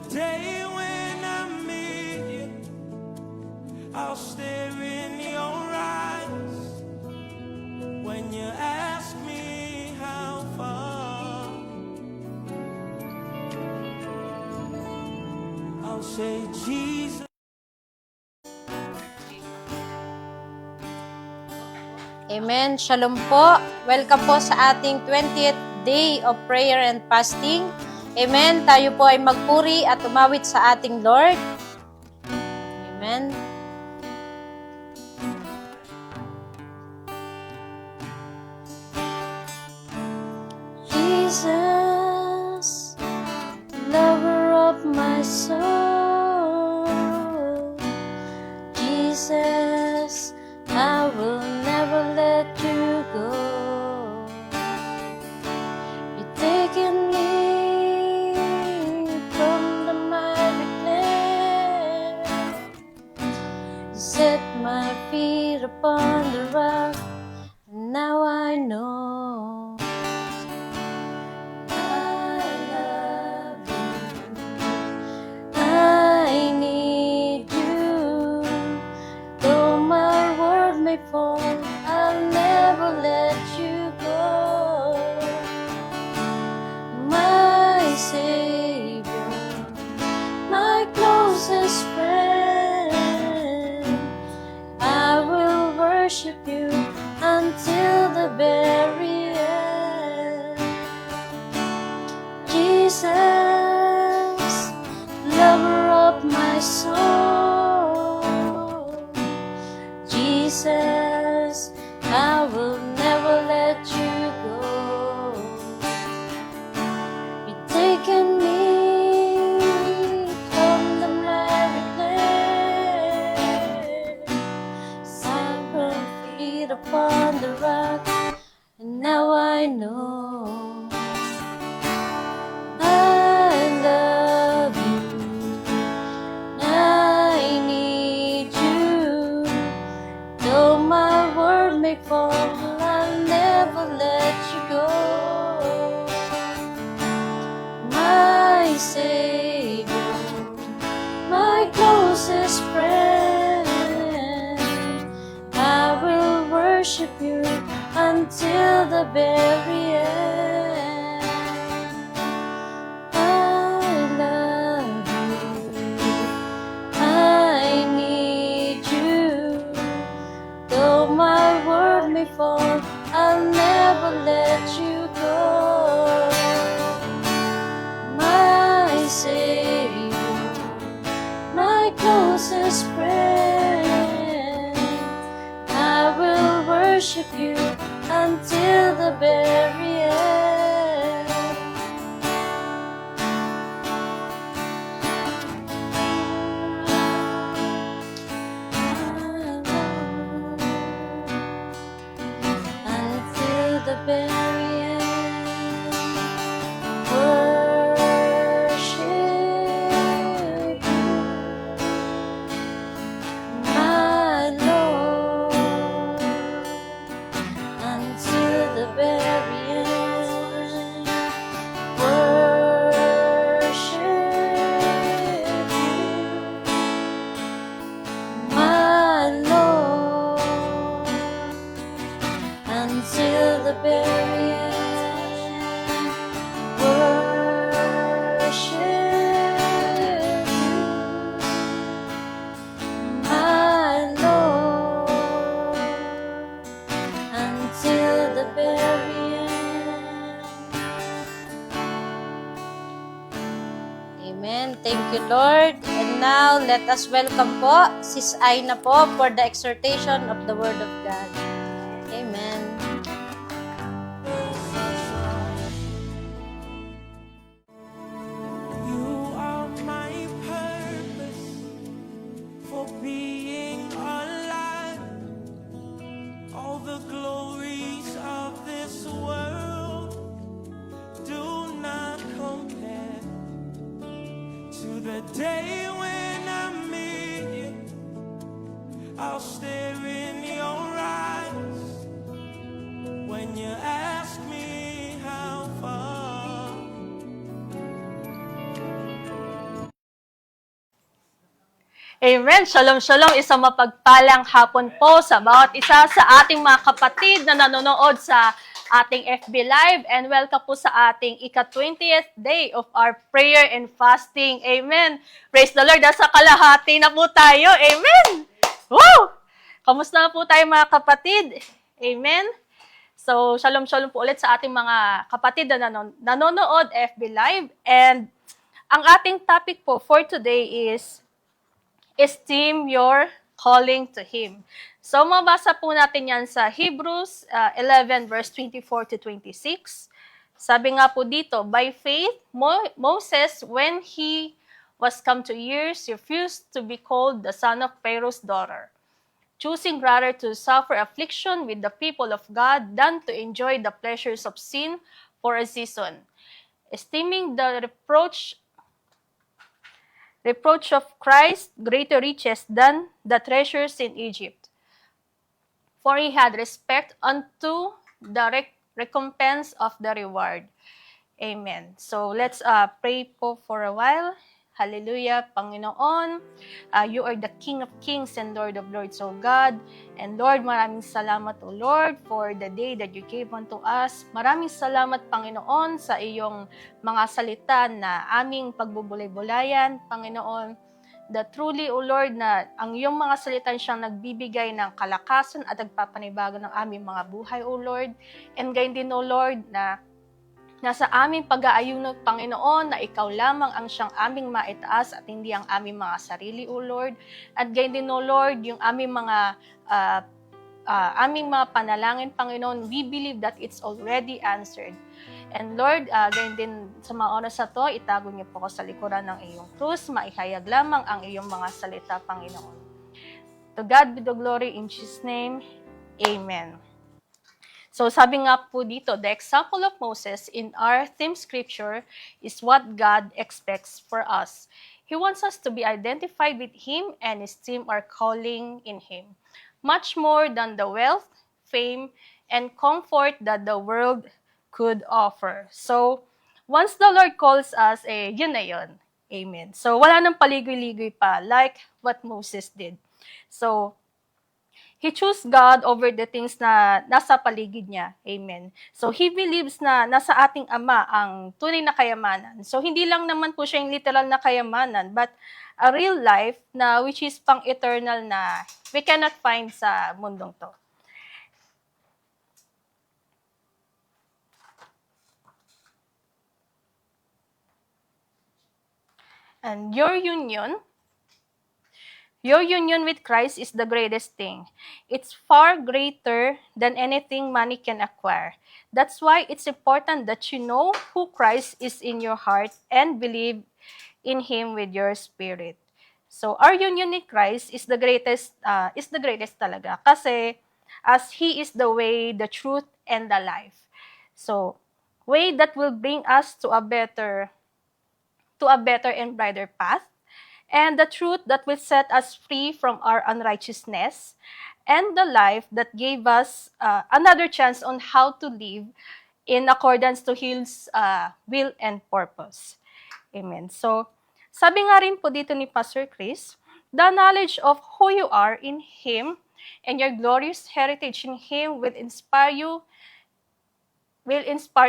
day when I meet you, I'll stare in your eyes. When you ask me how far, I'll say Jesus. Amen. Shalom po. Welcome po sa ating 20th day of prayer and fasting. Amen. Tayo po ay magpuri at umawit sa ating Lord. Amen. Jesus, lover of my soul. Jesus, I will never let you go. You're taking me from the miry clay. You set my feet upon the rock, and now I know I love you. I need you. Though my world may fall, I'll never let you go. My Savior, my closest friend, I will worship you until the very end. Jesus, lover of my soul. Jesus, I will never let you go. You've taken me from the miry clay, set my feet upon the rock, and now I know I love you. I need you. Though my world may fall, I'll never let you go. My Savior, my closest friend, I will worship you until the very end. I love you. I need you. Though my world may fall, I'll never let you go. My Savior, my closest friend, I will worship you until the very end. Until the very end. Worship you, my Lord, until the very end. Worship you, my Lord, until the very end. Worship you, my Lord, until the very end. Amen. Thank you, Lord. And now, let us welcome po Sis Aina po for the exhortation of the Word of God. Amen. You are my purpose for being alive. All the glories of this world do not compare to the day when I meet you. I'll stare in your eyes when you ask me how far. Amen. Shalom, shalom. Isang mapagpalang hapon po sa bawat isa sa ating mga kapatid na nanonood sa ating FB Live. And welcome po sa ating ika-20th day of our prayer and fasting. Amen. Praise the Lord. Nasa kalahati na po tayo. Amen. Woo! Kamusta na po tayo mga kapatid? Amen. So, shalom, shalom po ulit sa ating mga kapatid na nanonood FB Live. And ang ating topic po for today is esteem your calling to Him. So, mabasa po natin yan sa Hebrews 11 verse 24 to 26. Sabi nga po dito, by faith, Moses, when he was come to years, refused to be called the son of Pharaoh's daughter, choosing rather to suffer affliction with the people of God than to enjoy the pleasures of sin for a season, esteeming the reproach of Christ greater riches than the treasures in Egypt. For he had respect unto the recompense of the reward. Amen. So let's pray po for a while. Hallelujah, Panginoon. You are the King of Kings and Lord of Lords, O God. And Lord, maraming salamat, O Lord, for the day that you gave unto us. Maraming salamat, Panginoon, sa iyong mga salita na aming pagbubulay-bulayan, Panginoon. That truly, O Lord, na ang iyong mga salita siyang nagbibigay ng kalakasan at nagpapanibago ng aming mga buhay, O Lord. And gayon din, O Lord, na nasa aming pag-aayuno, Panginoon, na ikaw lamang ang siyang aming maitaas at hindi ang aming mga sarili, O Lord. At gayon din, O Lord, yung aming mga panalangin, Panginoon, we believe that it's already answered. And Lord, gayon din sa mga oras na to, itago niyo po ko sa likuran ng iyong krus, maihayag lamang ang iyong mga salita, Panginoon. To God be the glory in Jesus' name. Amen. So sabi nga po dito, the example of Moses in our theme scripture is what God expects for us. He wants us to be identified with Him and esteem our calling in Him, much more than the wealth, fame, and comfort that the world could offer. So, once the Lord calls us, yun na yun. Amen. So, wala nang paligoy-ligoy pa, like what Moses did. So, he chose God over the things na nasa paligid niya. Amen. So, he believes na nasa ating Ama ang tunay na kayamanan. So, hindi lang naman po siya yung literal na kayamanan, but a real life na which is pang-eternal na we cannot find sa mundong to. And your union with Christ is the greatest thing. It's far greater than anything money can acquire. That's why it's important that you know who Christ is in your heart and believe in Him with your spirit. So our union with Christ is the greatest talaga. Kasi as He is the way, the truth, and the life. So, way that will bring us to a better and brighter path, and the truth that will set us free from our unrighteousness, and the life that gave us another chance on how to live in accordance to His will and purpose. Amen. So, sabi nga rin po dito ni Pastor Chris, the knowledge of who you are in Him and your glorious heritage in Him will inspire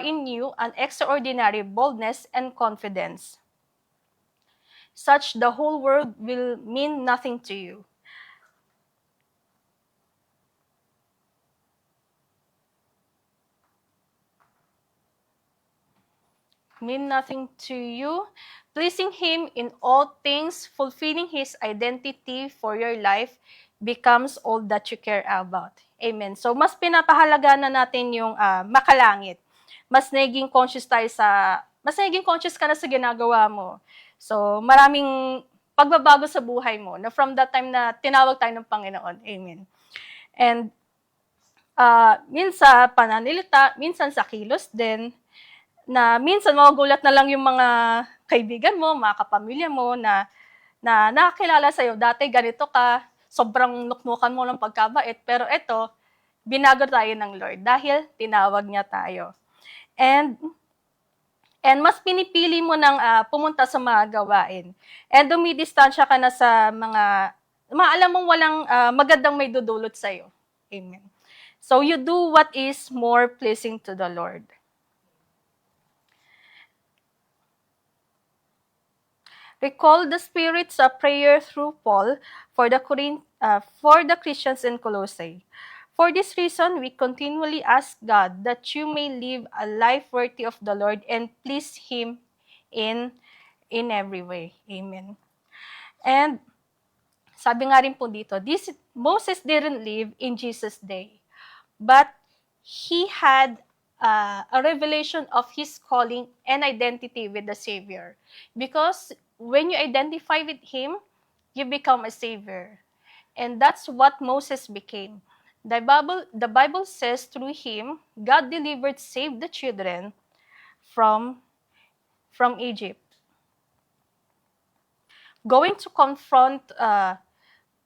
in you an extraordinary boldness and confidence, such the whole world will mean nothing to you. Pleasing Him in all things, fulfilling His identity for your life becomes all that you care about. Amen. So, mas pinapahalaga na natin yung makalangit. Mas naging conscious ka na sa ginagawa mo. So, maraming pagbabago sa buhay mo na from that time na tinawag tayo ng Panginoon. Amen. And minsan sa pananalita, minsan sa kilos din, na minsan magugulat na lang yung mga kaibigan mo, mga kapamilya mo na nakakilala sa'yo. Dati ganito ka, sobrang nuknukan mo ng pagkabait, pero eto, binago tayo ng Lord dahil tinawag niya tayo. And And mas pinipili mo ng pumunta sa mga gawain. And dumidistansya ka na sa mga alam mong walang magandang may dudulot sa'yo. Amen. So you do what is more pleasing to the Lord. Recall the Spirit's prayer through Paul for the Christians in Colossae. For this reason, we continually ask God that you may live a life worthy of the Lord and please Him in every way. Amen. And sabi nga rin po dito, Moses didn't live in Jesus' day, but he had a revelation of his calling and identity with the Savior. Because when you identify with Him, you become a Savior. And that's what Moses became. The Bible says through him, God saved the children from Egypt. Going to confront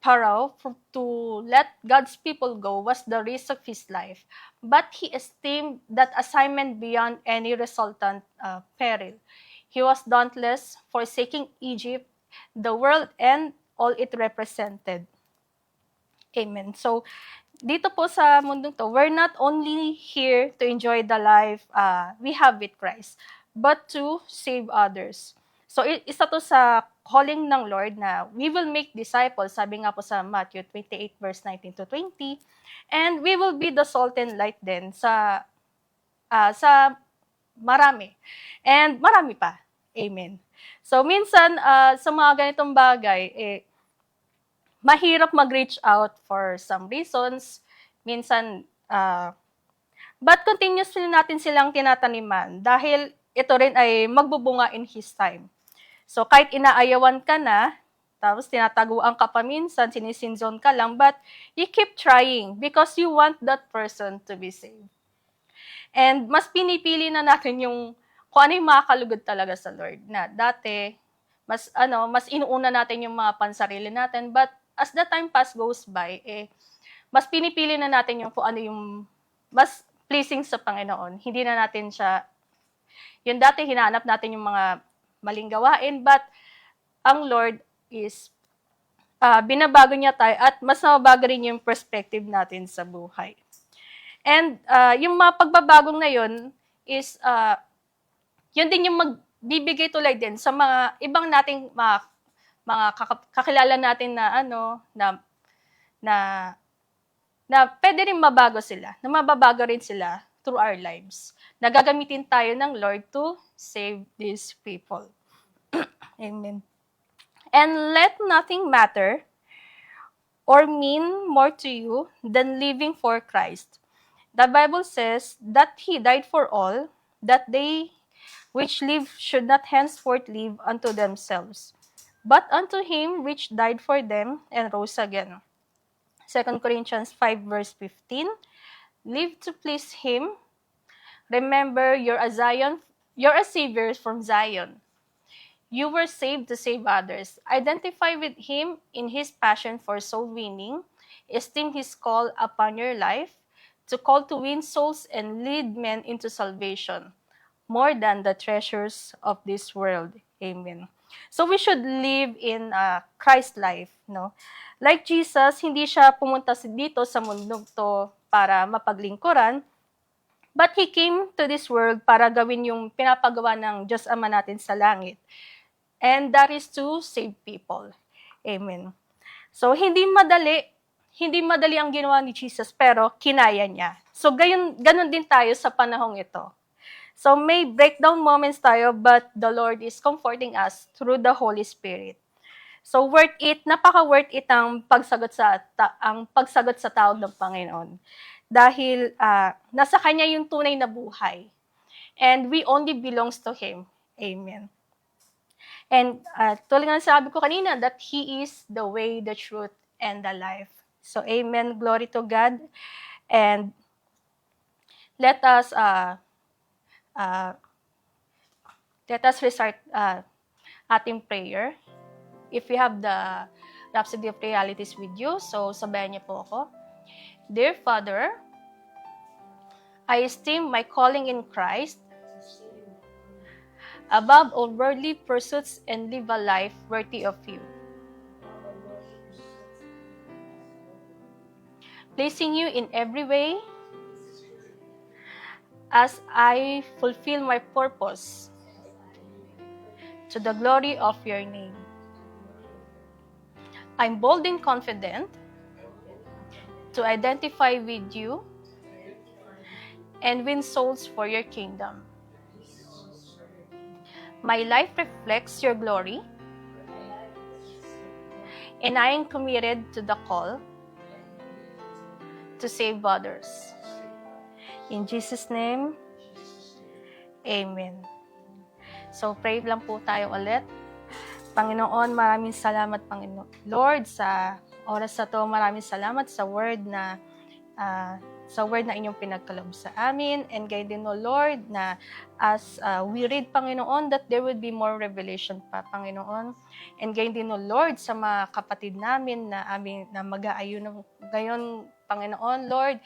Pharaoh to let God's people go was the risk of his life, but he esteemed that assignment beyond any resultant peril. He was dauntless, forsaking Egypt, the world, and all it represented. Amen. So, dito po sa mundong to, we're not only here to enjoy the life we have with Christ, but to save others. So, isa to sa calling ng Lord na we will make disciples, sabi nga po sa Matthew 28 verse 19 to 20, and we will be the salt and light din sa marami. And marami pa. Amen. So, minsan, sa mga ganitong bagay, mahirap mag-reach out for some reasons. Minsan, but continuously natin silang tinataniman dahil ito rin ay magbubunga in His time. So, kahit inaayawan ka na, tapos tinataguan ka pa minsan, sinisinzon ka lang, but you keep trying because you want that person to be saved. And mas pinipili na natin kung ano yung makakalugod talaga sa Lord. Na dati, mas inuuna natin yung mga pansarili natin, but as the time goes by, mas pinipili na natin kung ano yung mas pleasing sa Panginoon. Hindi na natin siya, yung dati hinahanap natin yung mga maling gawain, but ang Lord is, binabago niya tayo at mas nababago rin yung perspective natin sa buhay. And yung mga pagbabagong na yun is, yun din yung magbibigay tulay din sa mga ibang nating mga kakilala natin na pwede rin mabago sila, na mababago rin sila through our lives. Nagagamitin tayo ng Lord to save these people. Amen. And let nothing matter or mean more to you than living for Christ. The Bible says that He died for all, that they which live should not henceforth live unto themselves, but unto Him which died for them and rose again. 2 Corinthians 5 verse 15, live to please Him. Remember, you're a Savior from Zion. You were saved to save others. Identify with Him in His passion for soul winning. Esteem His call upon your life to call to win souls and lead men into salvation, more than the treasures of this world. Amen. So we should live in Christ life, no? Like Jesus, hindi siya pumunta dito sa mundong to para mapaglingkuran, but He came to this world para gawin yung pinapagawa ng Diyos Ama natin sa langit. And that is to save people. Amen. So hindi madali ang ginawa ni Jesus, pero kinaya niya. So ganun din tayo sa panahong ito. So may breakdown moments tayo, but the Lord is comforting us through the Holy Spirit. So napaka-worth it ang pagsagot sa tawag ng Panginoon. Dahil nasa Kanya yung tunay na buhay. And we only belongs to Him. Amen. And tulad nga sabi ko kanina, that He is the way, the truth, and the life. So amen, glory to God. And let us restart ating prayer. If you have the Rhapsody of Realities with you, so sabayan niyo po ako. Dear Father, I esteem my calling in Christ above all worldly pursuits, and live a life worthy of you, pleasing you in every way as I fulfill my purpose to the glory of your name. I'm bold and confident to identify with you and win souls for your kingdom. My life reflects your glory, and I am committed to the call to save others. In Jesus' name, Amen. So pray lang po tayo ulit. Panginoon, maraming salamat, Panginoon. Lord, sa oras na to, maraming salamat sa word na inyong pinagkaloob sa amin. And gayon din, O Lord, na as we read, Panginoon, that there will be more revelation pa, Panginoon. And gayon din, O Lord, sa mga kapatid namin na mag-aayunan ngayon, Panginoon, Lord,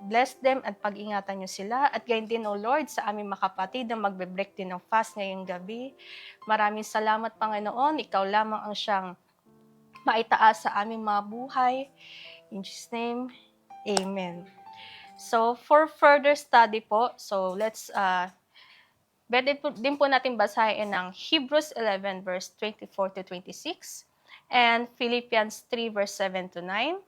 bless them at pag-ingatan niyo sila. At gayon din, O Lord, sa aming mga kapatid na magbe-break din ng fast ngayong gabi. Maraming salamat, Panginoon. Ikaw lamang ang siyang maitaas sa aming mga buhay. In Jesus' name, Amen. So, for further study po, so let's, pwede din po natin basahin ang Hebrews 11 verse 24 to 26 and Philippians 3 verse 7 to 9.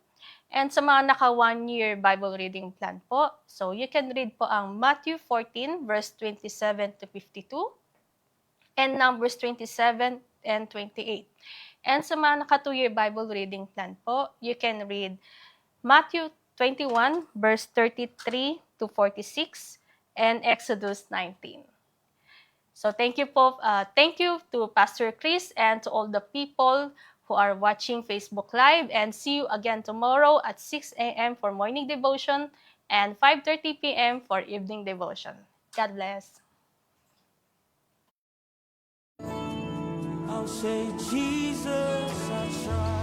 And sa mga naka 1-year Bible reading plan po, so you can read po ang Matthew 14 verse 27 to 52 and Numbers 27 and 28. And sa mga naka 2-year Bible reading plan po, you can read Matthew 21 verse 33 to 46 and Exodus 19. So thank you to Pastor Chris and to all the people who are watching Facebook Live, and see you again tomorrow at 6 a.m. for morning devotion and 5:30 p.m. for evening devotion. God bless. I'll say, Jesus, I tried.